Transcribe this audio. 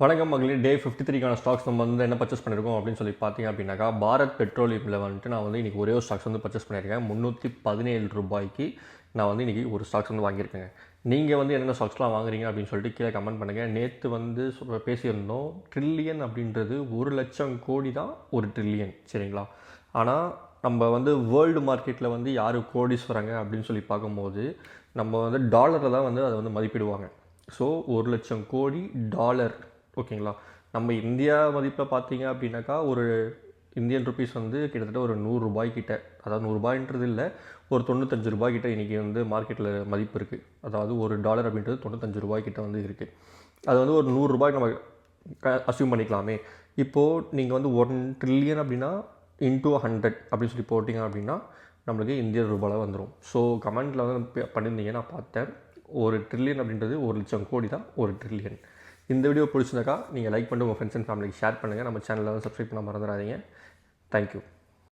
வணக்கம் மகளே. டே 53க்கான ஸ்டாக்ஸ் நம்ம வந்து என்ன பர்ச்சேஸ் பண்ணியிருக்கோம் அப்படின்னு சொல்லி பார்த்தீங்க அப்படின்னாக்கா, பாரத் பெட்ரோலியமில் வந்துட்டு நான் வந்து இன்றைக்கி ஒரே ஒரு ஸ்டாக்ஸ் வந்து பர்ச்சேஸ் பண்ணியிருக்கேன். 317 ரூபாய்க்கு நான் வந்து இன்றைக்கி ஒரு ஸ்டாக்ஸ் வந்து வாங்கியிருக்கேங்க. நீங்கள் வந்து என்னென்ன ஸ்டாக்ஸ்லாம் வாங்குறீங்க அப்படின்னு சொல்லிட்டு கீழே கமெண்ட் பண்ணுங்கள். நேற்று வந்து பேசியிருந்தோம், ட்ரில்லியன் அப்படின்றது 1,00,000 கோடி தான் ஒரு ட்ரில்லியன், சரிங்களா? ஆனால் நம்ம வந்து வேர்ல்டு மார்க்கெட்டில் வந்து யார் கோடீஸ்வரங்க அப்படின்னு சொல்லி பார்க்கும்போது நம்ம வந்து டாலரில் தான் வந்து அதை வந்து மதிப்பிடுவாங்க. ஸோ 1,00,000 கோடி டாலர், ஓகேங்களா? நம்ம இந்தியா மதிப்பில் பார்த்தீங்க அப்படின்னாக்கா ஒரு இந்தியன் ருபீஸ் வந்து கிட்டத்தட்ட ஒரு 100 ரூபாய்க்கிட்ட, அதாவது 100 ரூபாய்ன்றது இல்லை, ஒரு 95 ரூபாய்க்கிட்ட இன்றைக்கி வந்து மார்க்கெட்டில் மதிப்பு இருக்குது. அதாவது ஒரு டாலர் அப்படின்றது 95 ரூபாய்க்கிட்ட வந்து இருக்குது. அது வந்து ஒரு 100 ரூபாய்க்கு நம்ம அஸ்யூம் பண்ணிக்கலாமே. இப்போது நீங்கள் வந்து 1 ட்ரில்லியன் அப்படின்னா இன்டூ 100 அப்படின்னு சொல்லி போட்டிங்க அப்படின்னா நம்மளுக்கு இந்திய ரூபாயில் வந்துடும். ஸோ கமெண்ட்டில் வந்து பண்ணியிருந்தீங்க, நான் பார்த்தேன். ஒரு ட்ரில்லியன் அப்படின்றது 1,00,000 கோடி தான் ஒரு ட்ரில்லியன். இந்த வீடியோ பிடிச்சிருந்தாக்கா நீங்கள் லைக் பண்ணிட்டு உங்கள் ஃப்ரெண்ட்ஸ் அண்ட் ஃபேமிலிக்கு ஷேர் பண்ணுங்கள். நம்ம சேனலில் வந்து சப்ஸ்கிரைப் பண்ண மறந்துடாதீங்க. தேங்க்யூ.